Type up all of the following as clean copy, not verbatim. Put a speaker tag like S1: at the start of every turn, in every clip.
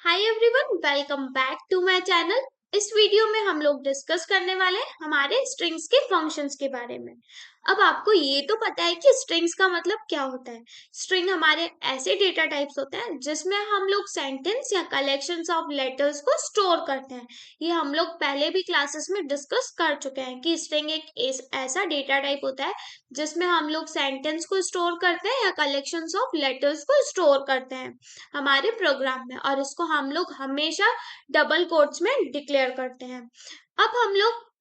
S1: Hi everyone, welcome back to my channel. इस video में हम लोग डिस्कस करने वाले हैं हमारे स्ट्रिंग्स के फंक्शंस के बारे में। अब आपको ये तो पता है कि स्ट्रिंग्स का मतलब क्या होता है। स्ट्रिंग हमारे ऐसे डेटा टाइप्स होते हैं जिसमें हम लोग सेंटेंस या कलेक्शंस ऑफ लेटर्स को स्टोर करते हैं। ये हम लोग पहले भी क्लासेस में डिस्कस कर चुके हैं कि स्ट्रिंग एक ऐसा डेटा टाइप होता है जिसमें हम लोग सेंटेंस को स्टोर करते हैं या कलेक्शंस ऑफ लेटर्स को स्टोर करते हैं हमारे प्रोग्राम में, और इसको हम लोग हमेशा डबल कोट्स में डिक्लेयर करते हैं।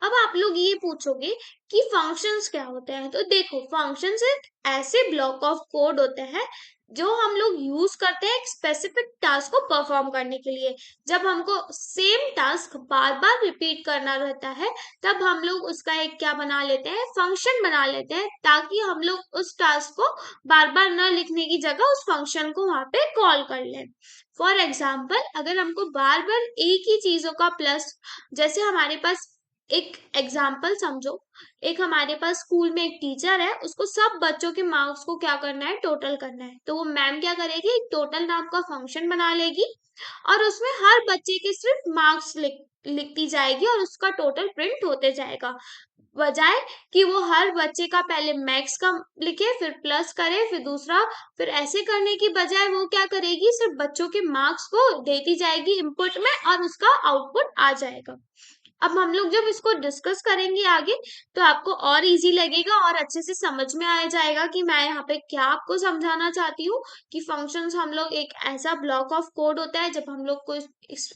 S1: अब आप लोग ये पूछोगे कि फंक्शंस क्या होते हैं। तो देखो, फंक्शंस एक ऐसे ब्लॉक ऑफ कोड होते हैं जो हम लोग यूज करते हैं एक स्पेसिफिक टास्क को परफॉर्म करने के लिए। जब हमको सेम टास्क बार बार रिपीट करना रहता है तब हम लोग उसका एक क्या बना लेते हैं, फंक्शन बना लेते हैं, ताकि हम लोग उस टास्क को बार बार न लिखने की जगह उस फंक्शन को वहां पे कॉल कर लें। फॉर एग्जाम्पल, अगर हमको बार बार एक ही चीजों का प्लस, जैसे हमारे पास एक एग्जाम्पल समझो, एक हमारे पास स्कूल में एक टीचर है, उसको सब बच्चों के मार्क्स को क्या करना है, टोटल करना है। तो वो मैम क्या करेगी, एक टोटल नाम का फंक्शन बना लेगी और उसमें हर बच्चे के सिर्फ मार्क्स लिखती जाएगी और उसका टोटल प्रिंट होते जाएगा, बजाय कि वो हर बच्चे का पहले मैक्स का लिखे फिर प्लस करे फिर दूसरा। फिर ऐसे करने की बजाय वो क्या करेगी, सिर्फ बच्चों के मार्क्स को देती जाएगी इनपुट में और उसका आउटपुट आ जाएगा। अब हम लोग जब इसको डिस्कस करेंगे आगे तो आपको और इजी लगेगा और अच्छे से समझ में आ जाएगा कि मैं यहाँ पे क्या आपको समझाना चाहती हूँ। कि फंक्शंस हम लोग एक ऐसा ब्लॉक ऑफ कोड होता है, जब हम लोग को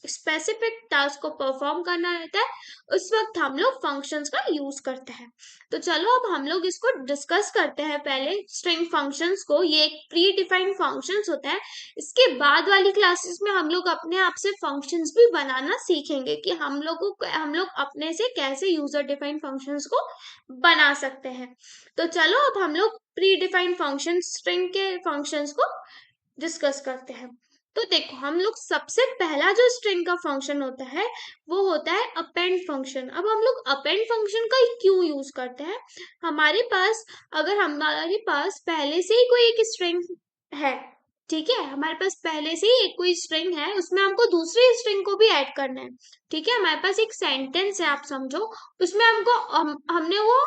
S1: स्पेसिफिक टास्क को परफॉर्म करना रहता है उस वक्त हम लोग फंक्शंस का यूज करते हैं। तो चलो अब हम लोग इसको डिस्कस करते हैं। पहले स्ट्रिंग फंक्शंस को, ये एक प्री डिफाइंड फंक्शंस होता है। इसके बाद वाली क्लासेस में हम लोग अपने आप से फंक्शंस भी बनाना सीखेंगे कि हम लोग अपने से कैसे यूजर डिफाइंड फंक्शंस को बना सकते हैं। तो चलो अब हम लोग प्री डिफाइंड फंक्शन स्ट्रिंग के फंक्शंस को डिस्कस करते हैं। तो देखो, हम लोग सबसे पहला जो स्ट्रिंग का फंक्शन होता है वो होता है अपेंड फंक्शन। अब हम लोग अपेंड फंक्शन का क्यों यूज करते हैं, हमारे पास अगर हमारे पास पहले से ही कोई एक स्ट्रिंग है, ठीक है, हमारे पास पहले से ही एक कोई स्ट्रिंग है, उसमें हमको दूसरी स्ट्रिंग को भी ऐड करना है। ठीक है, हमारे पास एक सेंटेंस है, आप समझो, उसमें हमने वो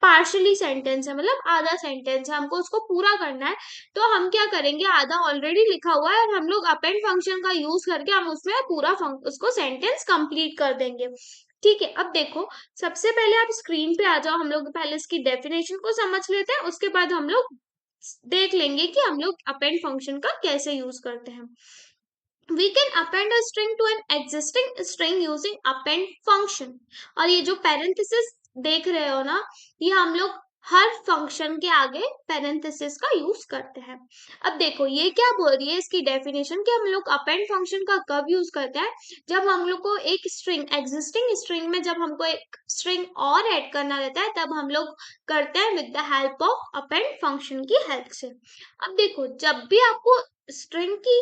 S1: पार्शली सेंटेंस है, मतलब आधा सेंटेंस है, हमको उसको पूरा करना है। तो हम क्या करेंगे, आधा ऑलरेडी लिखा हुआ है और हम लोग अपेंड फंक्शन का यूज करके हम उसमें पूरा उसको सेंटेंस कंप्लीट कर देंगे। ठीक है, अब देखो, सबसे पहले आप स्क्रीन पे आ जाओ, हम लोग पहले इसकी डेफिनेशन को समझ लेते हैं, उसके बाद हम लोग देख लेंगे कि हम लोग अपेंड फंक्शन का कैसे यूज करते हैं। We can append a string to an existing string using append function। और ये जो parenthesis देख रहे हो ना, ये हम लोग हर फंक्शन के आगे पेरेंथेसिस का यूज करते हैं। अब देखो ये क्या बोल रही है, इसकी डेफिनेशन कि हम लोग अपेंड फंक्शन का कब यूज करते हैं, जब हम लोग को एक स्ट्रिंग, एग्जिस्टिंग स्ट्रिंग में जब हमको एक स्ट्रिंग और ऐड करना रहता है तब हम लोग करते हैं with the help of append function की हेल्प से। अब देखो, जब भी आपको स्ट्रिंग की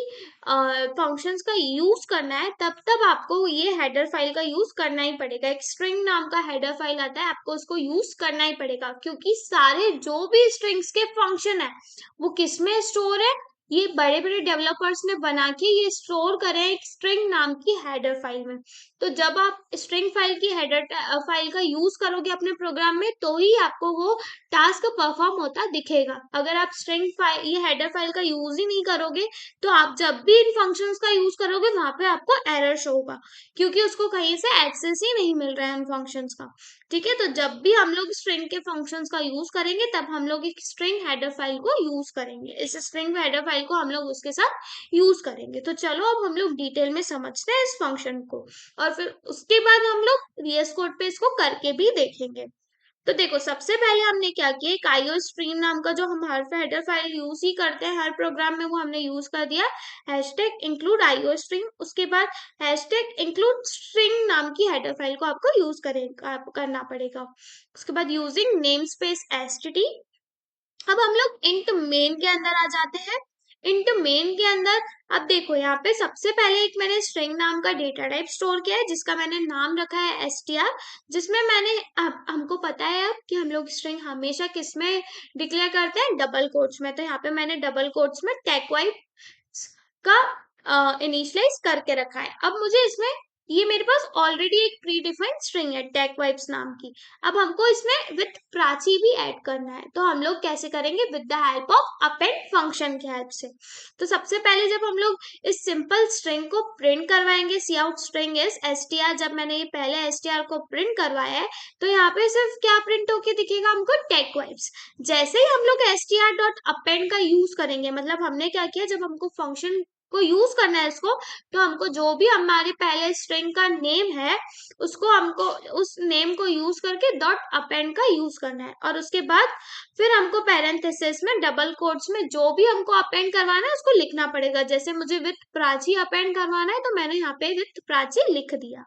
S1: फंक्शंस का यूज करना है तब तब आपको ये हेडर फाइल का यूज करना ही पड़ेगा। एक स्ट्रिंग नाम का हेडर फाइल आता है, आपको उसको यूज करना ही पड़ेगा, क्योंकि सारे जो भी स्ट्रिंग्स के फंक्शन है वो किस में स्टोर है, ये बड़े बड़े डेवलपर्स ने बना के ये स्टोर करें एक स्ट्रिंग नाम की हेडर फाइल में। तो जब आप स्ट्रिंग फाइल की हेडर फाइल का यूज करोगे अपने प्रोग्राम में तो ही आपको वो टास्क परफॉर्म होता दिखेगा। अगर आप स्ट्रिंग फाइल, ये हेडर फाइल का यूज ही नहीं करोगे तो आप जब भी इन फंक्शंस का यूज करोगे वहां पे आपको एरर शो होगा, क्योंकि उसको कहीं से एक्सेस ही नहीं मिल रहा है इन फंक्शंस का। ठीक है, तो जब भी हम लोग स्ट्रिंग के फंक्शंस का यूज करेंगे तब हम लोग एक स्ट्रिंग हेडर फाइल को यूज करेंगे, इस स्ट्रिंग हेडर फाइल को हम लोग उसके साथ यूज करेंगे। तो चलो अब हम लोग डिटेल में समझते हैं इस फंक्शन को, और फिर उसके बाद हम लोग VS कोड पे इसको करके भी देखेंगे। तो देखो, सबसे पहले हमने क्या किया, एक आईओ स्ट्रीम नाम का जो हम हर हेडर फाइल यूज ही करते हैं हर प्रोग्राम में, वो हमने यूज कर दिया हैशटैग इंक्लूड आईओ स्ट्रीम। उसके बाद हैशटैग इंक्लूड स्ट्रिंग नाम की हेडर फाइल को आपको यूज करना पड़ेगा। उसके बाद यूजिंग नेम स्पेस एसटीडी। अब हम लोग इंट मेन के अंदर आ जाते हैं। इंट मेन के अंदर अब देखो, यहाँ पे सबसे पहले एक मैंने स्ट्रिंग नाम का डेटा टाइप स्टोर किया है जिसका मैंने नाम रखा है str, जिसमें मैंने, अब हमको पता है अब कि हम लोग स्ट्रिंग हमेशा किस में डिक्लेयर करते हैं, डबल कोट्स में। तो यहाँ पे मैंने डबल कोट्स में टेक वाइट का इनिशियलाइज करके रखा है। अब मुझे इसमें ये मेरे पास ऑलरेडी एक प्री डिफाइंड स्ट्रिंग है टेक वाइब्स नाम की। अब हमको इसमें विथ प्राची भी ऐड करना है, तो हम लोग कैसे करेंगे? With the help of append function की हेल्प से। तो सबसे पहले जब हम लोग इस सिंपल स्ट्रिंग को प्रिंट करवाएंगे, सी आउट स्ट्रिंग इज str, जब मैंने ये पहले str को प्रिंट करवाया है तो यहाँ पे सिर्फ क्या प्रिंट होके दिखेगा हमको? Tech vibes. जैसे ही हम लोग str डॉट अपेंड का यूज करेंगे, मतलब हमने क्या किया, जब हमको फंक्शन को यूज करना है इसको, तो हमको जो भी हमारे पहले स्ट्रिंग का नेम है उसको हमको उस नेम को यूज करके डॉट अपेंड का यूज करना है, और उसके बाद फिर हमको पैरेंथेसिस में डबल कोट्स में जो भी हमको अपेंड करवाना है उसको लिखना पड़ेगा। जैसे मुझे विथ प्राची अपेंड करवाना है तो मैंने यहाँ पे विथ प्राची लिख दिया।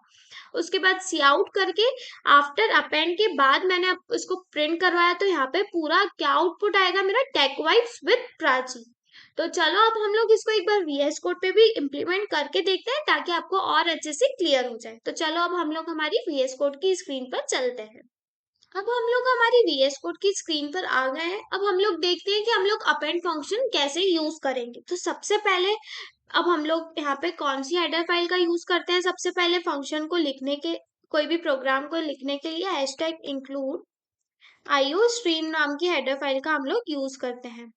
S1: उसके बाद सी आउट करके आफ्टर अपेंड के बाद मैंने इसको प्रिंट करवाया, तो यहाँ पे पूरा क्या आउटपुट आएगा मेरा? Tech vibes with Prachi. तो चलो अब हम लोग इसको एक बार वीएस कोड पे भी इम्प्लीमेंट करके देखते हैं ताकि आपको और अच्छे से क्लियर हो जाए। तो चलो अब हम लोग हमारी वीएस कोड की स्क्रीन पर चलते हैं। अब हम लोग हमारी वीएस कोड की स्क्रीन पर आ गए हैं। अब हम लोग देखते हैं कि हम लोग अपेंड फंक्शन कैसे यूज करेंगे। तो सबसे पहले अब हम लोग यहाँ पे कौन सी हेडर फाइल का यूज करते हैं? सबसे पहले फंक्शन को लिखने के, कोई भी प्रोग्राम को लिखने के लिए हैशटैग इंक्लूड आईओ स्ट्रीम नाम की हेडर फाइल का हम लोग यूज करते हैं।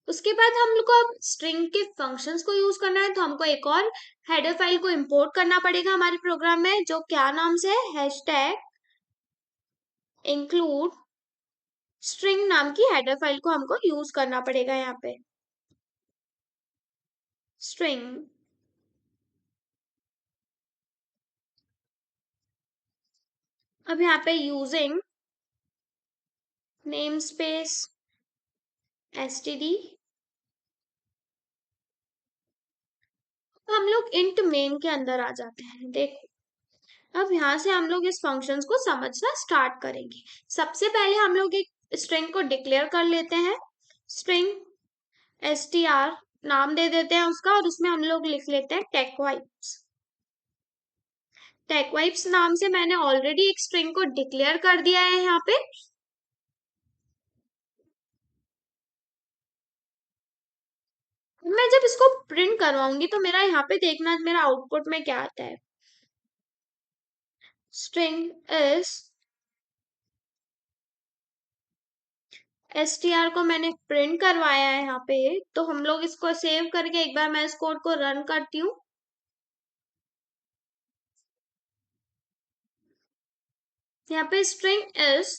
S1: उसके बाद हम लोग को अब स्ट्रिंग के फंक्शंस को यूज करना है, तो हमको एक और हेडर फाइल को इंपोर्ट करना पड़ेगा हमारे प्रोग्राम में, जो क्या नाम से है? हैशटैग इंक्लूड स्ट्रिंग नाम की हेडर फाइल को हमको यूज करना पड़ेगा यहाँ पे। स्ट्रिंग अब यहाँ पे यूजिंग नेम स्पेस std हम लोग इंट मेन के अंदर आ जाते हैं। देखो अब यहाँ से हम लोग इस फंक्शंस को समझना स्टार्ट करेंगे। सबसे पहले हम लोग एक स्ट्रिंग को डिक्लेयर कर लेते हैं, स्ट्रिंग str नाम दे देते हैं उसका, और उसमें हम लोग लिख लेते हैं टेक वाइब्स। टेक वाइब्स नाम से मैंने ऑलरेडी एक स्ट्रिंग को डिक्लेयर कर दिया है यहाँ पे। मैं जब इसको प्रिंट करवाऊंगी तो मेरा यहाँ पे देखना मेरा आउटपुट में क्या आता है। स्ट्रिंग इज str को मैंने प्रिंट करवाया है यहाँ पे, तो हम लोग इसको सेव करके एक बार मैं इस कोड को रन करती हूँ। यहाँ पे स्ट्रिंग इज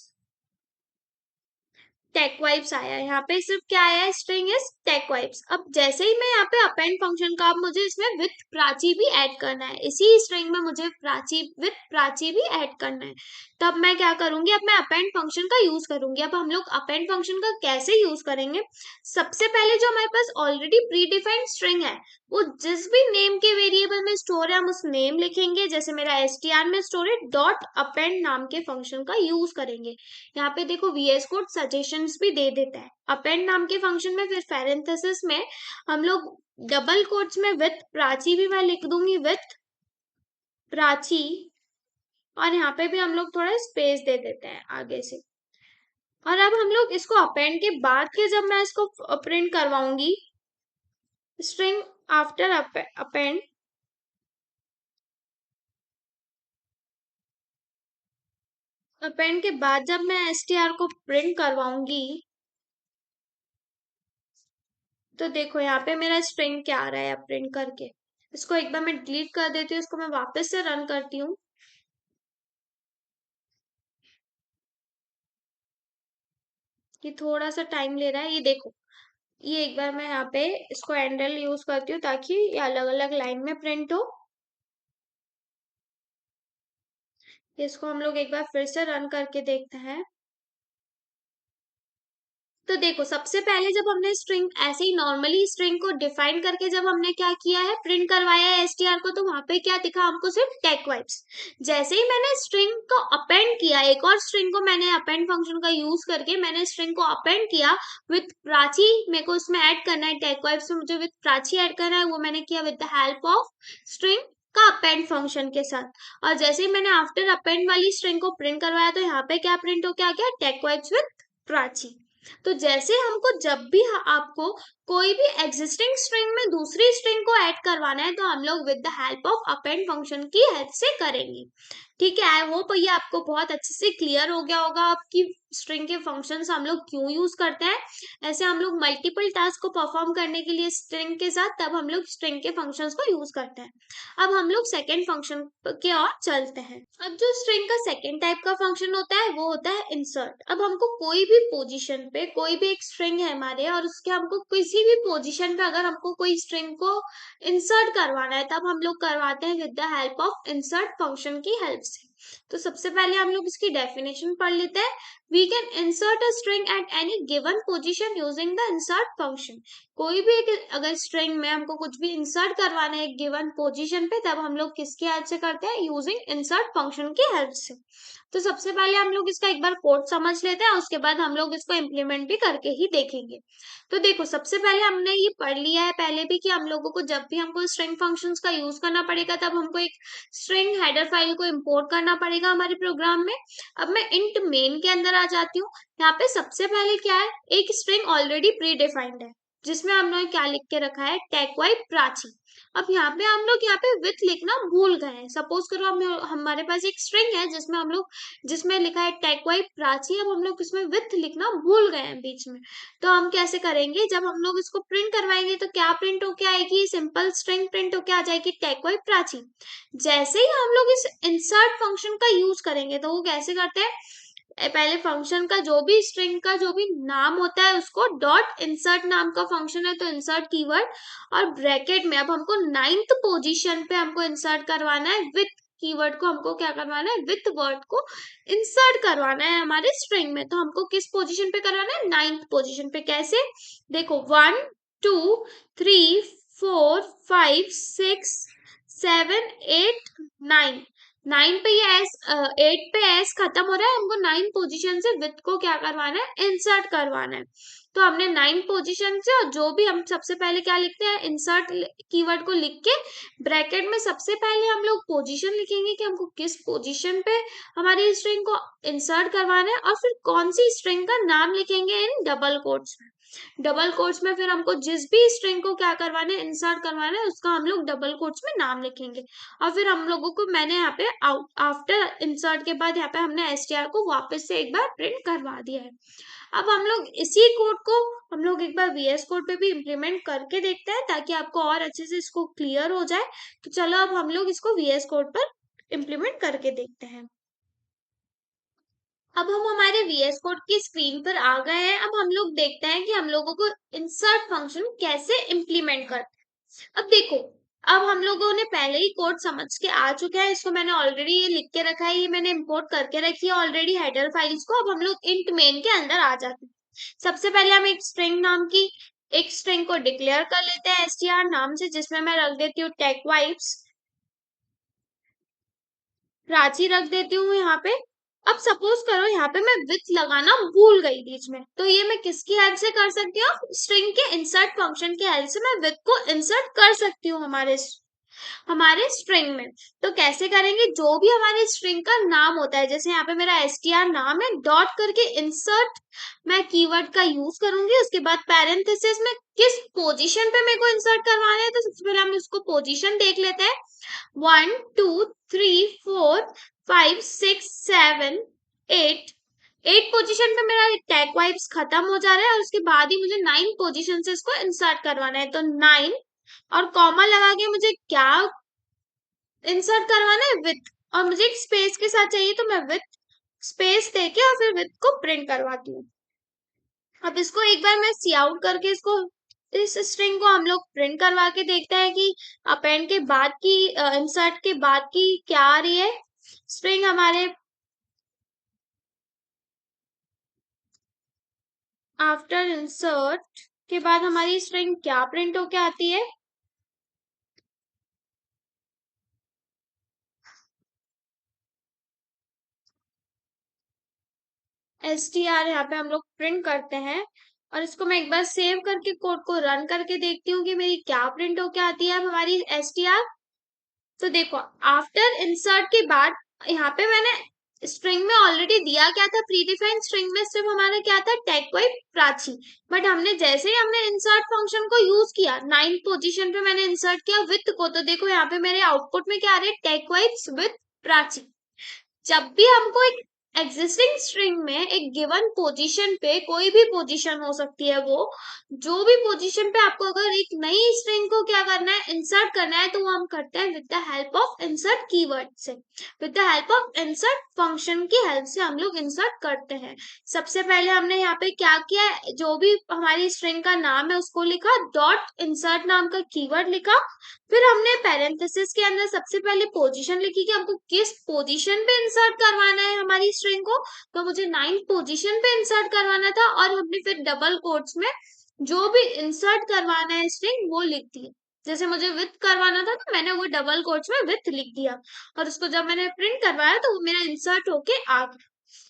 S1: टेक वाइब्स आया है, यहाँ पे सिर्फ क्या आया है? String is tech vibes. अब जैसे ही मैं यहाँ पे अपेंड फंक्शन का, अब मुझे इसमें विथ प्राची भी ऐड करना है, इसी स्ट्रिंग में मुझे प्राची विथ प्राची भी ऐड करना है। तब मैं क्या करूंगी? अब मैं अपेंड फंक्शन का यूज करूंगी। अब हम लोग अपेंड फंक्शन का कैसे यूज करेंगे? सबसे पहले जो हमारे पास ऑलरेडी प्री डिफाइंड स्ट्रिंग है, वो जिस भी नेम के वेरिएबल में स्टोर है हम उस नेम लिखेंगे। जैसे मेरा str में स्टोर है, डॉट अपेंड नाम के फंक्शन का यूज करेंगे। यहाँ पे देखो वीएस कोड सजेशंस भी दे देता है। अपेंड नाम के फंक्शन में फिर पैरेंथेसिस में हम लोग डबल कोट्स में विथ प्राची भी मैं लिख दूंगी, विथ प्राची, और यहाँ पे भी हम लोग थोड़ा स्पेस दे देते हैं आगे से। और अब हम लोग इसको अपेंड के बाद के जब मैं इसको प्रिंट करवाऊंगी, स्ट्रिंग आफ्टर अपेंड अपेंड के बाद जब मैं str को प्रिंट करवाऊंगी, तो देखो यहाँ पे मेरा स्ट्रिंग क्या आ रहा है प्रिंट करके। इसको एक बार मैं डिलीट कर देती हूँ, इसको मैं वापस से रन करती हूँ। ये थोड़ा सा टाइम ले रहा है, ये देखो। ये एक बार मैं यहाँ पे इसको हैंडल यूज करती हूँ ताकि ये अलग अलग लाइन में प्रिंट हो। इसको हम लोग एक बार फिर से रन करके देखते हैं। तो देखो सबसे पहले जब हमने स्ट्रिंग ऐसे ही नॉर्मली स्ट्रिंग को डिफाइन करके जब हमने क्या किया है, प्रिंट करवाया है str को, तो वहां पे क्या दिखा हमको? सिर्फ टेक वाइब्स। जैसे ही मैंने स्ट्रिंग को अपेंड किया, एक और स्ट्रिंग को मैंने अपेंड फंक्शन का यूज करके मैंने स्ट्रिंग को अपेंड किया विथ प्राची, मेरे को उसमें ऐड करना है टेक वाइब्स में, मुझे विथ प्राची ऐड करना है, वो मैंने किया with the help of string का अपेंड फंक्शन के साथ। और जैसे ही मैंने आफ्टर अपेंड वाली स्ट्रिंग को प्रिंट करवाया, तो यहाँ पे क्या प्रिंट हो क्या गया? Tech vibes with Prachi. तो जैसे हमको जब भी आपको कोई भी एग्जिस्टिंग स्ट्रिंग में दूसरी स्ट्रिंग को ऐड करवाना है तो हम लोग with the help of append function की हेल्प से करेंगे। ठीक है, आई होप ये आपको बहुत अच्छे से क्लियर हो गया होगा आपकी स्ट्रिंग के फंक्शंस हम लोग क्यों यूज करते हैं। ऐसे हम लोग मल्टीपल टास्क को परफॉर्म करने के लिए स्ट्रिंग के साथ तब हम लोग स्ट्रिंग के फंक्शंस को यूज करते हैं। अब हम लोग सेकेंड फंक्शन के ओर चलते हैं। अब जो स्ट्रिंग का सेकेंड टाइप का फंक्शन होता है वो होता है इंसर्ट। अब हमको कोई भी पोजीशन पे कोई भी एक स्ट्रिंग है हमारे और उसके हमको किसी भी पोजीशन पे अगर हमको कोई स्ट्रिंग को इंसर्ट करवाना है तब हम लोग करवाते हैं with the help of insert function की हेल्प से। तो सबसे पहले हम लोग इसकी डेफिनेशन पढ़ लेते हैं। We can insert a string at any given position using the insert function. कोई भी एक अगर स्ट्रिंग में हमको कुछ भी इंसर्ट करवाना है एक गिवन पोजीशन पे तब हम लोग किसकी हेल्प से करते हैं, यूजिंग इंसर्ट फंक्शन की हेल्प से। तो सबसे पहले हम लोग इसका एक बार कोड समझ लेते हैं, उसके बाद हम लोग इसको इम्प्लीमेंट भी करके ही देखेंगे। तो देखो सबसे पहले हमने ये पढ़ लिया है पहले भी कि हम लोगों को जब भी हमको स्ट्रिंग फंक्शंस का यूज करना पड़ेगा तब हमको एक स्ट्रिंग हेडर फाइल को इंपोर्ट करना पड़ेगा हमारे प्रोग्राम में। अब मैं इंट मेन के अंदर आ जाती हूँ। यहाँ पे सबसे पहले क्या है, एक स्ट्रिंग ऑलरेडी प्री डिफाइंड है जिसमें हमने क्या लिख के रखा है, टेकवाई प्राची। अब यहाँ पे हम लोग यहाँ पे विथ लिखना भूल गए हैं। सपोज करो हमारे पास एक स्ट्रिंग है जिसमें हम लोग जिसमें लिखा है टेकवाई प्राची, अब हम लोग इसमें विथ लिखना भूल गए हैं बीच में। तो हम कैसे करेंगे, जब हम लोग इसको प्रिंट करवाएंगे तो क्या प्रिंट होके आएगी, सिंपल स्ट्रिंग प्रिंट होके आ जाएगी टेकवाई प्राची। जैसे ही हम लोग इस इंसर्ट फंक्शन का यूज करेंगे तो वो कैसे करते हैं, पहले फंक्शन का जो भी स्ट्रिंग का जो भी नाम होता है उसको डॉट इंसर्ट नाम का फंक्शन है तो इंसर्ट कीवर्ड और ब्रैकेट में अब हमको 9th पोजीशन पे हमको इंसर्ट करवाना है विथ कीवर्ड को, हमको क्या करवाना है, विथ वर्ड को इंसर्ट करवाना है हमारे स्ट्रिंग में। तो हमको किस पोजीशन पे करवाना है, 9th पोजीशन पे। कैसे, देखो 1 2 3 4 5 6 7 8 9, 9 पे ये एस 8 पे एस खत्म हो रहा है, हमको 9 पोजीशन से विथ को क्या करवाना है, इंसर्ट करवाना है। तो हमने 9 पोजीशन से और जो भी हम सबसे पहले क्या लिखते हैं, इंसर्ट कीवर्ड को लिख के ब्रैकेट में सबसे पहले हम लोग पोजीशन लिखेंगे कि हमको किस पोजीशन पे हमारी स्ट्रिंग को इंसर्ट करवाना है और फिर कौन सी स्ट्रिंग का नाम लिखेंगे इन डबल कोट्स में। डबल कोट्स में फिर हमको जिस भी स्ट्रिंग को क्या करवाना है, इंसर्ट करवाना है, उसका हम लोग डबल कोट्स में नाम लिखेंगे। और फिर हम लोगों को मैंने यहाँ पे आफ्टर इंसर्ट के बाद यहाँ पे हमने एसटीआर को वापस से एक बार प्रिंट करवा दिया है। अब हम लोग इसी कोड को हम लोग एक बार वीएस कोड पे भी इम्प्लीमेंट करके देखते हैं ताकि आपको और अच्छे से इसको क्लियर हो जाए। तो चलो अब हम लोग इसको वीएस कोड पर इम्प्लीमेंट करके देखते हैं। अब हम हमारे वीएस कोड की स्क्रीन पर आ गए हैं। अब हम लोग देखते हैं कि हम लोगों को इंसर्ट फंक्शन कैसे इम्प्लीमेंट करते हैं। अब देखो, अब हम लोगों ने पहले ही कोड समझ के आ चुके हैं, इसको मैंने ऑलरेडी ये लिख के रखा है, ये मैंने इंपोर्ट करके रखी है ऑलरेडी हेडर फाइल्स को। अब हम लोग इंट मेन के अंदर आ जाते हैं। सबसे पहले हम एक स्ट्रिंग नाम की एक स्ट्रिंग को डिक्लेयर कर लेते हैं एसटीआर नाम से, जिसमें मैं रख देती हूँ टेक वाइब्स प्राची रख देती हूँ यहाँ पे। अब सपोज करो यहाँ पे मैं विथ लगाना भूल गई बीच में, तो ये मैं किसकी हेल्प से कर सकती हूँ, स्ट्रिंग के इंसर्ट फंक्शन की हेल्प से मैं विथ को इंसर्ट कर सकती हूँ हमारे स्ट्रिंग में। तो कैसे करेंगे, जो भी हमारे स्ट्रिंग का नाम होता है, जैसे यहाँ पे मेरा एसटीआर नाम है, डॉट करके इंसर्ट मैं कीवर्ड का यूज करूंगी, उसके बाद पैरेंथेसिस में किस पोजीशन पे मेरे को इंसर्ट करवाना है। तो सबसे पहले हम इसको पोजीशन देख लेते हैं, 1 2 3 4 5 6 7 8, 8 पोजीशन पे मेरा टैग वाइब्स खत्म हो जा रहा है और उसके बाद ही मुझे 9 पोजीशन से इसको इंसर्ट करवाना है। तो 9 और कॉमा लगा के मुझे क्या इंसर्ट करवाना है, विथ, और मुझे एक स्पेस के साथ चाहिए तो मैं विथ स्पेस देके और फिर विथ को प्रिंट करवाती हूँ। अब इसको एक बार मैं सी आउट करके इसको इस स्ट्रिंग को हम लोग प्रिंट करवा के देखते हैं कि अपेंड के बाद की इंसर्ट के बाद की क्या आ रही है स्ट्रिंग हमारे आफ्टर इंसर्ट के बाद हमारी स्ट्रिंग क्या प्रिंट होके आती है। एसटीआर यहाँ पे हम लोग प्रिंट करते हैं और इसको मैं एक बार सेव करके कोड को रन करके देखती हूँ कि मेरी क्या प्रिंट होके आती है अब हमारी एसटीआर। तो देखो आफ्टर इंसर्ट के बाद यहाँ पे मैंने स्ट्रिंग में ऑलरेडी दिया क्या था, प्रीडिफाइंड स्ट्रिंग में सिर्फ हमारा क्या था, टेकवाइट प्राची। बट हमने जैसे ही हमने इंसर्ट फंक्शन को यूज किया, 9th पोजीशन पे मैंने इंसर्ट किया विथ को, तो देखो यहाँ पे मेरे आउटपुट में क्या आ रहा है, टेकवाइट्स विथ प्राची। जब भी हमको एक एग्जिस्टिंग स्ट्रिंग में एक गिवन पोजीशन पे, कोई भी पोजीशन हो सकती है वो, जो भी पोजीशन पे आपको अगर एक नई स्ट्रिंग को क्या करना है, इंसर्ट करना है, तो वो हम करते हैं with the help of insert keyword से, with the help of insert function की हेल्प से हम लोग इंसर्ट करते हैं। सबसे पहले हमने यहाँ पे क्या किया, जो भी हमारी स्ट्रिंग का नाम है उसको लिखा, डॉट इंसर्ट नाम का कीवर्ड लिखा, फिर हमने पैरेंथेसिस के अंदर सबसे पहले पोजीशन लिखी कि हमको किस पोजीशन पे इंसर्ट करवाना है हमारी स्ट्रिंग को, तो मुझे 9th पोजीशन पे इंसर्ट करवाना था, और हमने फिर डबल कोट्स में जो भी इंसर्ट करवाना है स्ट्रिंग वो लिख दी। जैसे मुझे विथ करवाना था तो मैंने वो डबल कोट्स में विथ लिख दिया, और उसको जब मैंने प्रिंट करवाया तो वो मेरा इंसर्ट होके आ गया।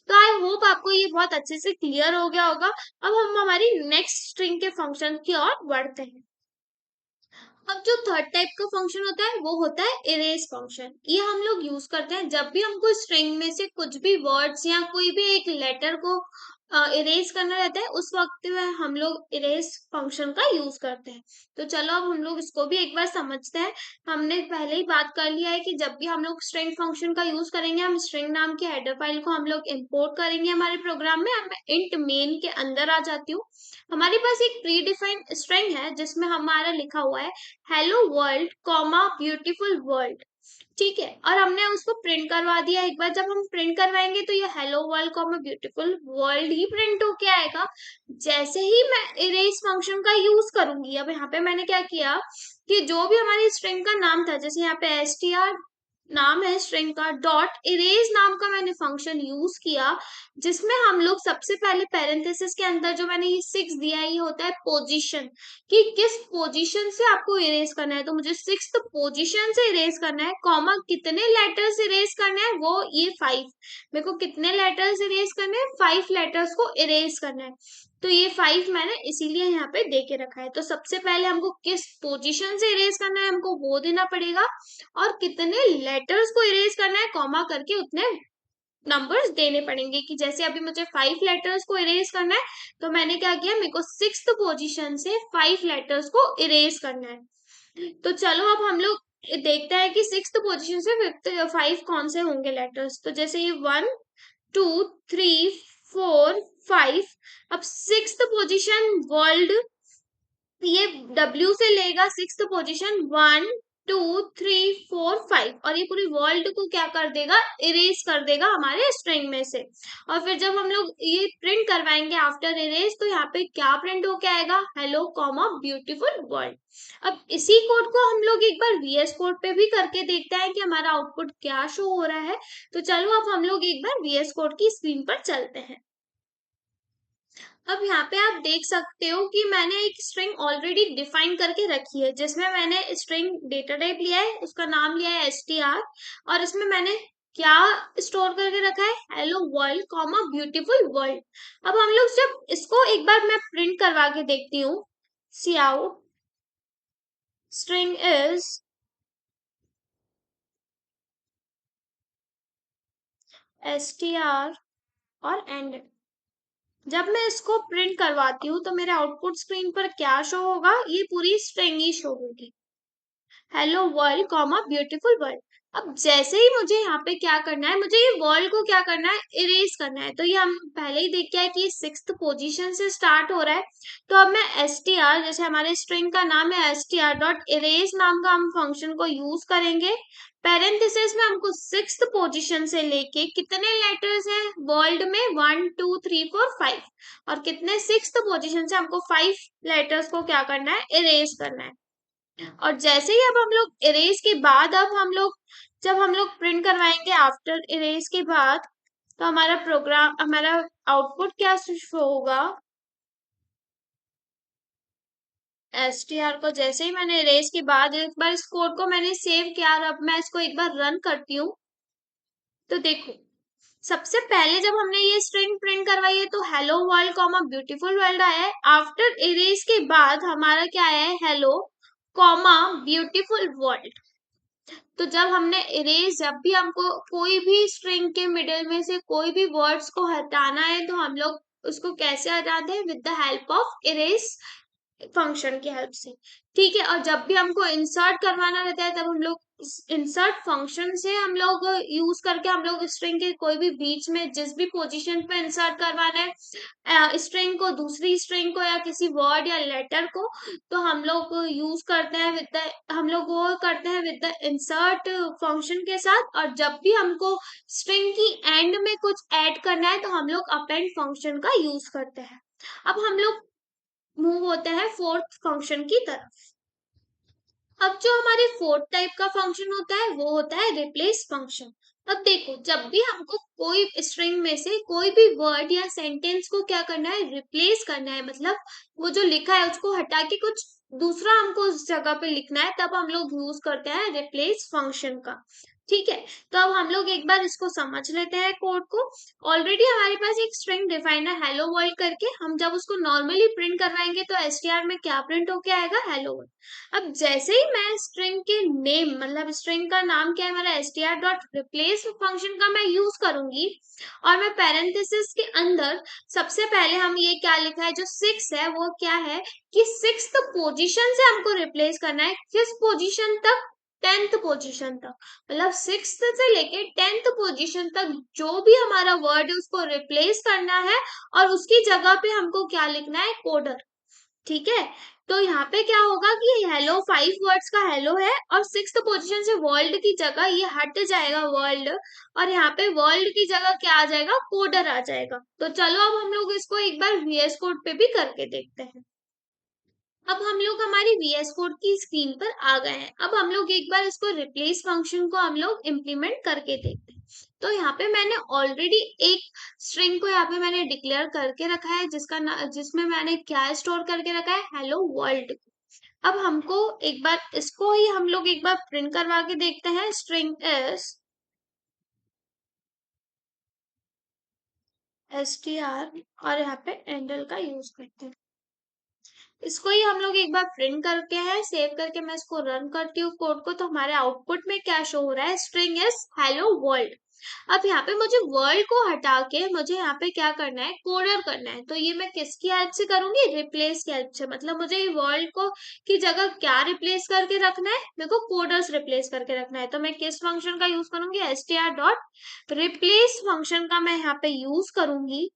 S1: तो आई होप आपको ये बहुत अच्छे से क्लियर हो गया होगा। अब हम हमारी नेक्स्ट स्ट्रिंग के फंक्शन की ओर बढ़ते हैं। अब जो थर्ड टाइप का फंक्शन होता है वो होता है इरेज फंक्शन। ये हम लोग यूज करते हैं जब भी हमको स्ट्रिंग में से कुछ भी वर्ड्स या कोई भी एक लेटर को इरेज करना रहता है, उस वक्त में हम लोग इरेज फंक्शन का यूज करते हैं। तो चलो अब हम लोग इसको भी एक बार समझते हैं। हमने पहले ही बात कर लिया है कि जब भी हम लोग स्ट्रिंग फंक्शन का यूज करेंगे, हम स्ट्रिंग नाम के हेडर फाइल को हम लोग इंपोर्ट करेंगे हमारे प्रोग्राम में। अब मैं इंट मेन के अंदर आ जाती हूँ। हमारे पास एक प्री डिफाइंड स्ट्रिंग है जिसमें हमारा लिखा हुआ है hello world comma beautiful world, ठीक है, और हमने उसको प्रिंट करवा दिया। एक बार जब हम प्रिंट करवाएंगे तो ये hello world comma beautiful world ही प्रिंट होके आएगा। जैसे ही मैं इरेज फंक्शन का यूज करूंगी, अब यहाँ पे मैंने क्या किया कि जो भी हमारी स्ट्रिंग का नाम था, जैसे यहाँ पे str नाम है स्ट्रिंग का, डॉट इरेज नाम का मैंने फंक्शन यूज किया, जिसमें हम लोग सबसे पहले पैरेंथेसिस के अंदर जो मैंने ये 6 दिया है, ये होता है पोजीशन, कि किस पोजीशन से आपको इरेज करना है। तो मुझे 6th पोजीशन से इरेज करना है, कॉमा कितने लेटर्स इरेज करना है, वो ये 5, मेरे को कितने लेटर्स इरेज करने हैं, 5 लेटर्स को इरेज करना है। तो ये 5 मैंने इसीलिए यहाँ पे दे के रखा है। तो सबसे पहले हमको किस पोजीशन से इरेज करना है हमको वो देना पड़ेगा, और कितने लेटर्स को इरेज करना है, कॉमा करके उतने नंबर्स देने पड़ेंगे। कि जैसे अभी मुझे 5 लेटर्स को इरेज करना है, तो मैंने क्या किया, मेरे को 6th पोजीशन से 5 लेटर्स को इरेज करना है। तो चलो अब हम लोग देखते हैं कि 6th पोजीशन से 5 कौन से होंगे लेटर्स। तो जैसे ये 1 2 3 4 5, अब 6th पोजीशन वर्ल्ड, ये W से लेगा 6th पोजीशन 1 2 3 4 5, और ये पूरी वर्ल्ड को क्या कर देगा, इरेज कर देगा हमारे स्ट्रिंग में से। और फिर जब हम लोग ये प्रिंट करवाएंगे आफ्टर इरेज, तो यहाँ पे क्या प्रिंट होके आएगा, हेलो कॉमा ब्यूटीफुल वर्ल्ड। अब इसी कोड को हम लोग एक बार VS कोड पे भी करके देखते हैं कि हमारा आउटपुट क्या शो हो रहा है। तो चलो अब हम लोग एक बार VS कोड की स्क्रीन पर चलते हैं। अब यहाँ पे आप देख सकते हो कि मैंने एक स्ट्रिंग ऑलरेडी डिफाइन करके रखी है, जिसमें मैंने स्ट्रिंग डेटा टाइप लिया है, उसका नाम लिया है str, और इसमें मैंने क्या स्टोर करके रखा है, hello world comma beautiful world. अब हम लोग जब इसको एक बार मैं प्रिंट करवा के देखती हूँ, सी आउट स्ट्रिंग इज str और एंड, जब मैं इसको प्रिंट करवाती हूँ तो मेरे आउटपुट स्क्रीन पर क्या शो होगा, ये पूरी स्ट्रिंग ही शो होगी, hello world comma beautiful world. अब जैसे ही मुझे यहाँ पे क्या करना है, मुझे ये वर्ल्ड को क्या करना है, इरेज करना है। तो ये हम पहले ही देख के आए कि 6th पोजीशन से स्टार्ट हो रहा है। तो अब मैं str, जैसे हमारे स्ट्रिंग का नाम है str डॉट इरेज नाम का हम फंक्शन को यूज करेंगे। पैरेंथेसिस में हमको 6th पोजीशन से लेके कितने लेटर्स हैं वर्ल्ड में, 1 2 3 4 5, और कितने 6th पोजीशन से हमको 5 लेटर्स को क्या करना है, इरेज करना है। और जैसे ही अब हम लोग इरेज के बाद, अब हम लोग जब हम लोग प्रिंट करवाएंगे आफ्टर इरेज के बाद, तो हमारा प्रोग्राम, हमारा आउटपुट क्या शो होगा, str को जैसे ही मैंने इरेज के बाद एक बार इस कोड को मैंने सेव किया, और अब मैं इसको एक बार रन करती हूँ। तो देखो सबसे पहले जब हमने ये स्ट्रिंग प्रिंट करवाई है तो hello world comma beautiful world आया है। आफ्टर इरेज के बाद हमारा क्या आया है, हेलो कॉमा ब्यूटीफुल वर्ल्ड। तो जब हमने इरेज, जब भी हमको कोई भी स्ट्रिंग के मिडिल में से कोई भी वर्ड्स को हटाना है तो हम लोग उसको कैसे हटाते हैं? With the help of erase function की हेल्प से। ठीक है, और जब भी हमको इंसर्ट करवाना रहता है तब हम लोग इंसर्ट फंक्शन से हम लोग यूज करके हम लोग स्ट्रिंग के कोई भी बीच में जिस भी पोजीशन पे इंसर्ट करवाना है स्ट्रिंग को, दूसरी स्ट्रिंग को या किसी वर्ड या लेटर को, तो हम लोग यूज करते हैं विद द, हम लोग वो करते हैं विद द इंसर्ट फंक्शन के साथ। और जब भी हमको स्ट्रिंग की एंड में कुछ ऐड करना है तो हम लोग अपेंड फंक्शन का यूज करते हैं। अब हम लोग मूव होते हैं फोर्थ फंक्शन की तरफ। अब जो हमारे फोर्थ टाइप का फंक्शन होता है वो होता है रिप्लेस फंक्शन। अब देखो, जब भी हमको कोई स्ट्रिंग में से कोई भी वर्ड या सेंटेंस को क्या करना है? रिप्लेस करना है, मतलब वो जो लिखा है उसको हटा के कुछ दूसरा हमको उस जगह पे लिखना है, तब हम लोग यूज करते हैं रिप्लेस फंक्शन का। ठीक है, तो अब हम लोग एक बार इसको समझ लेते हैं कोड को। ऑलरेडी हमारे पास एक स्ट्रिंग डिफाइंड है हेलो वर्ल्ड करके। हम जब उसको नॉर्मली प्रिंट करवाएंगे तो एसटीआर में क्या प्रिंट होके आएगा? Hello world. अब जैसे ही मैं स्ट्रिंग के नेम, मतलब स्ट्रिंग का नाम क्या है मेरा, str डॉट रिप्लेस फंक्शन का मैं यूज करूंगी, और मैं पैरेंथेसिस के अंदर सबसे पहले हम ये क्या लिखा है, जो 6 है वो क्या है कि 6th पोजीशन से हमको रिप्लेस करना है। किस पोजीशन तक? 10th पोजीशन तक। मतलब 6th से लेके 10th पोजीशन तक जो भी हमारा वर्ड है उसको रिप्लेस करना है, और उसकी जगह पे हमको क्या लिखना है? कोडर। ठीक है, तो यहाँ पे क्या होगा कि हेलो 5 वर्ड्स का हेलो है, और 6th पोजीशन से वर्ल्ड की जगह ये हट जाएगा वर्ल्ड, और यहाँ पे वर्ल्ड की जगह क्या आ जाएगा? कोडर आ जाएगा। तो चलो अब हम लोग इसको एक बार वीएस कोड पे भी करके देखते हैं। अब हम लोग हमारी वीएस कोड की स्क्रीन पर आ गए हैं। अब हम लोग एक बार इसको रिप्लेस फंक्शन को हम लोग इम्प्लीमेंट करके देखते हैं। तो यहाँ पे मैंने ऑलरेडी एक स्ट्रिंग को यहाँ पे मैंने डिक्लेयर करके रखा है, जिसमें मैंने क्या स्टोर करके रखा है? Hello world. अब हमको एक बार इसको ही हम लोग एक बार प्रिंट करवा के देखते हैं। स्ट्रिंग एस टी आर, और यहाँ पे एंडल का यूज करते हैं। इसको ही हम लोग एक बार प्रिंट करके है, सेव करके मैं इसको रन करती हूँ कोड को, तो हमारे आउटपुट में क्या शो हो रहा है? String is hello world. अब यहाँ पे मुझे वर्ल्ड को हटा के मुझे यहाँ पे क्या करना है? कोडर करना है। तो ये मैं किसकी हेल्प से करूंगी? रिप्लेस की हेल्प से। मतलब मुझे ये वर्ल्ड को की जगह क्या रिप्लेस करके रखना है? मेरे को कोडर्स रिप्लेस करके रखना है। तो मैं किस फंक्शन का यूज करूंगी? str डॉट रिप्लेस फंक्शन का मैं यहाँ पे यूज करूंगी।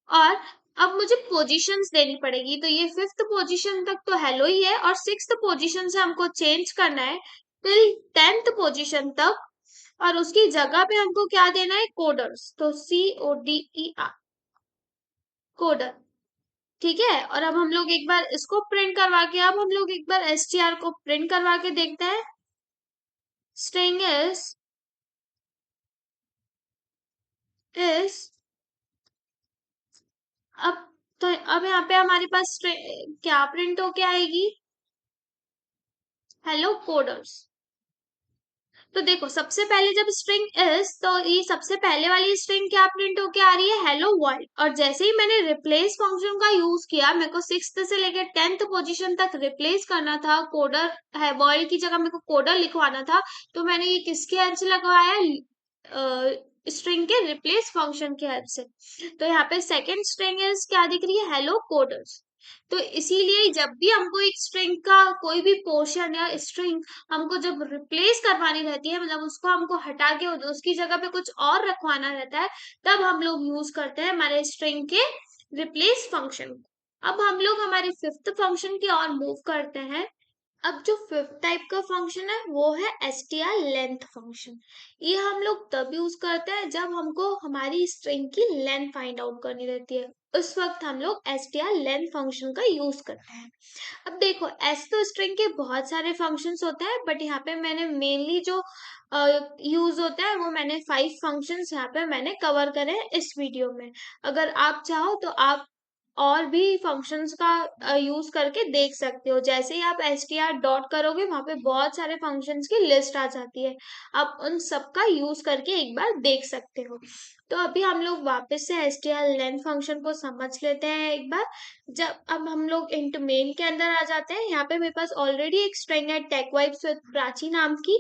S1: और अब मुझे पोजीशंस देनी पड़ेगी। तो ये 5th पोजीशन तक तो हेलो ही है, और 6th पोजीशन से हमको चेंज करना है टिल 10th पोजीशन तक, और उसकी जगह पे हमको क्या देना है? कोडर्स। तो CODER, कोडर। ठीक है, और अब हम लोग एक बार इसको प्रिंट करवा के, अब हम लोग एक बार str को प्रिंट करवा के देखते हैं। स्ट्रिंग इज अब तो अब यहाँ पे हमारे पास क्या प्रिंट होके आएगी? Hello coders. तो देखो, सबसे पहले जब स्ट्रिंग इज, तो ये सबसे पहले वाली स्ट्रिंग क्या प्रिंट होके आ रही है? Hello world. और जैसे ही मैंने रिप्लेस फंक्शन का यूज किया, मेरे को 6th से लेकर 10th पोजीशन तक रिप्लेस करना था, कोडर है वर्ल्ड की जगह मेरे को कोडर लिखवाना था, तो मैंने ये किसकी हेल्प से लगवाया? स्ट्रिंग के रिप्लेस फंक्शन की हेल्प से। तो यहाँ पे सेकेंड स्ट्रिंग इज क्या दिख रही है? Hello coders. तो इसीलिए जब भी हमको एक स्ट्रिंग का कोई भी पोर्शन या स्ट्रिंग हमको जब रिप्लेस करवानी रहती है, मतलब उसको हमको हटा के उसकी जगह पे कुछ और रखवाना रहता है, तब हम लोग यूज करते हैं हमारे स्ट्रिंग के रिप्लेस फंक्शन। अब हम लोग हमारे 5th फंक्शन की ओर मूव करते हैं। अब जो 5th टाइप का फंक्शन है वो है str लेंथ फंक्शन। ये हम लोग तब यूज करते हैं जब हमको हमारी स्ट्रिंग की लेंथ फाइंड आउट करनी रहती है, उस वक्त हम लोग str लेंथ फंक्शन का यूज करते हैं। अब देखो, ऐसे तो स्ट्रिंग के बहुत सारे फंक्शंस होते हैं, बट यहाँ पे मैंने मेनली जो यूज होता है वो मैंने 5 फंक्शंस यहाँ पे मैंने कवर करे हैं इस वीडियो में। अगर आप चाहो तो आप और भी फंक्शंस का यूज करके देख सकते हो। जैसे ही आप str डॉट करोगे, वहां पे बहुत सारे फंक्शंस की लिस्ट आ जाती है, आप उन सब का यूज करके एक बार देख सकते हो। तो अभी हम लोग वापस से str लेंथ फंक्शन को समझ लेते हैं एक बार। जब अब हम लोग इंट मेन के अंदर आ जाते हैं, यहाँ पे मेरे पास ऑलरेडी एक स्ट्रिंग है टेकवाइब्स विद प्राची नाम की।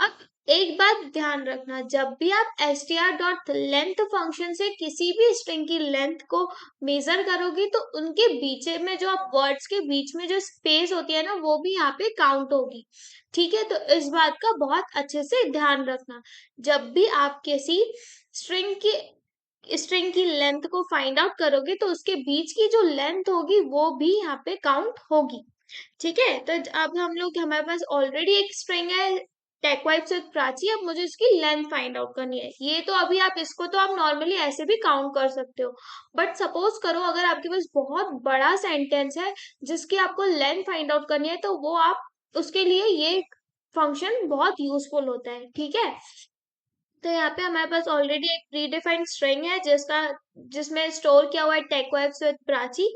S1: अब एक बात ध्यान रखना, जब भी आप str.length फंक्शन से किसी भी स्ट्रिंग की लेंथ को मेजर करोगे तो उनके बीच में जो आप वर्ड्स के बीच में जो स्पेस होती है ना, वो भी यहाँ पे काउंट होगी। ठीक है, तो इस बात का बहुत अच्छे से ध्यान रखना। जब भी आप किसी स्ट्रिंग की लेंथ को फाइंड आउट करोगे तो उसके बीच की जो लेंथ होगी वो भी यहाँ पे काउंट होगी। ठीक है, तो अब हम लोग, हमारे पास ऑलरेडी एक स्ट्रिंग है टेकवाइब्स विद प्राची। अब मुझे इसकी लेंथ फाइंड आउट करनी है। ये तो अभी आप इसको तो आप नॉर्मली ऐसे भी काउंट कर सकते हो, बट सपोज करो अगर आपके पास बहुत बड़ा सेंटेंस है जिसकी आपको लेंथ फाइंड आउट करनी है, तो वो आप उसके लिए ये फंक्शन बहुत यूजफुल होता है। ठीक है, तो यहाँ पे हमारे पास ऑलरेडी एक प्री डिफाइंड स्ट्रिंग है जिसमें स्टोर किया हुआ है टेकवाइब्स विद प्राची।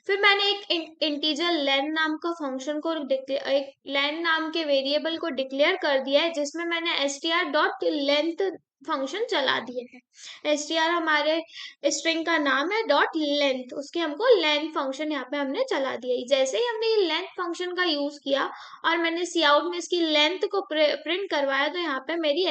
S1: फिर मैंने एक इंटीजर लेन नाम का फंक्शन को एक लेन नाम के वेरिएबल को डिक्लेयर कर दिया है, जिसमें मैंने str.length फंक्शन चला दिया है। str हमारे स्ट्रिंग का नाम है, डॉट लेंथ, उसके हमको लेंथ फंक्शन यहाँ पे हमने चला दिया है। जैसे ही हमने ये लेंथ फंक्शन का यूज किया और मैंने सी आउट में इसकी लेंथ को प्रिंट करवाया, तो यहाँ पे मेरी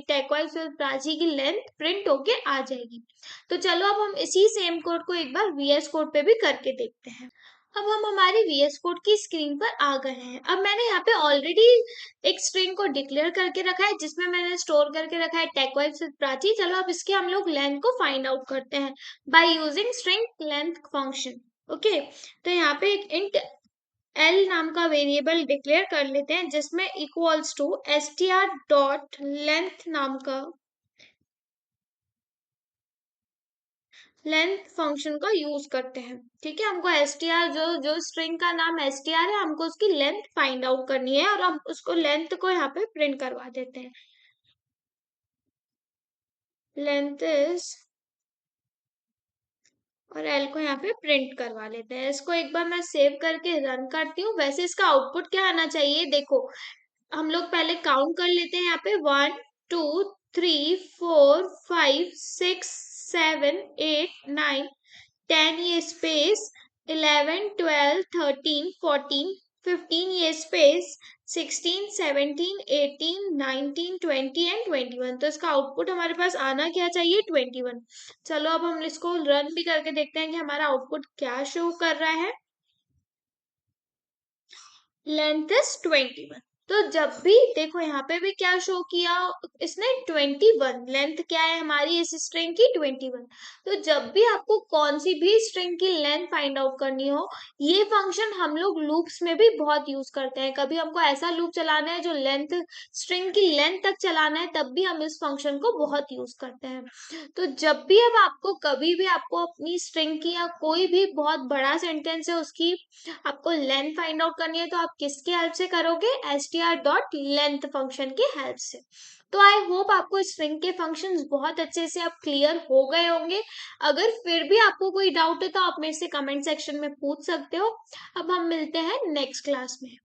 S1: टेकवाइब्स विद प्राची की लेंथ प्रिंट होके आ जाएगी। तो चलो अब हम इसी सेम कोड को एक बार वीएस कोड पे भी करके देखते हैं। अब हम हमारी वीएस कोड की स्क्रीन पर आ गए हैं। अब मैंने यहाँ पे ऑलरेडी एक स्ट्रिंग को डिक्लेयर करके रखा है जिसमें मैंने स्टोर करके रखा है टेकवाइब्स विद प्राची। चलो अब इसके हम लोग लेंथ को फाइंड आउट करते हैं by using string length function. Okay, तो यहाँ पे एक इंट एल नाम का वेरिएबल डिक्लेयर कर लेते हैं जिसमें इक्वल्स टू str.length नाम का लेंथ फंक्शन का यूज करते हैं। ठीक है, हमको str जो स्ट्रिंग का नाम str है, हमको उसकी लेंथ फाइंड आउट करनी है और हम उसको लेंथ को यहाँ पे प्रिंट करवा देते हैं। लेंथ इज, और एल को यहाँ पे प्रिंट करवा लेते हैं। इसको एक बार मैं सेव करके रन करती हूँ। वैसे इसका आउटपुट क्या आना चाहिए, देखो हम लोग पहले काउंट कर लेते हैं यहाँ पे 1 2 3 4 5 6 7 8 9 10, ये स्पेस 11 12 13 14 15, ये स्पेस 16 17 18 19 20 एंड 21। तो इसका आउटपुट हमारे पास आना क्या चाहिए, 21। चलो अब हम इसको रन भी करके देखते हैं कि हमारा आउटपुट क्या शो कर रहा है। Length is 21। तो जब भी देखो यहाँ पे भी क्या शो किया इसने, 21। लेंथ क्या है हमारी इस स्ट्रिंग की, 21। तो जब भी आपको कौन सी भी स्ट्रिंग की लेंथ फाइंड आउट करनी हो, ये फंक्शन हम लोग लूप्स में भी बहुत यूज करते हैं। कभी हमको ऐसा लूप चलाना है जो लेंथ स्ट्रिंग की लेंथ तक चलाना है, तब भी हम इस फंक्शन को बहुत यूज करते हैं। तो जब भी अब आपको कभी भी आपको अपनी स्ट्रिंग की या कोई भी बहुत बड़ा सेंटेंस है उसकी आपको लेंथ फाइंड आउट करनी है, तो आप किसके हेल्प से करोगे, str.length फंक्शन की हेल्प से। तो आई होप आपको स्ट्रिंग के फंक्शंस बहुत अच्छे से अब क्लियर हो गए होंगे। अगर फिर भी आपको कोई डाउट है तो आप मेरे से कमेंट सेक्शन में पूछ सकते हो। अब हम मिलते हैं नेक्स्ट क्लास में।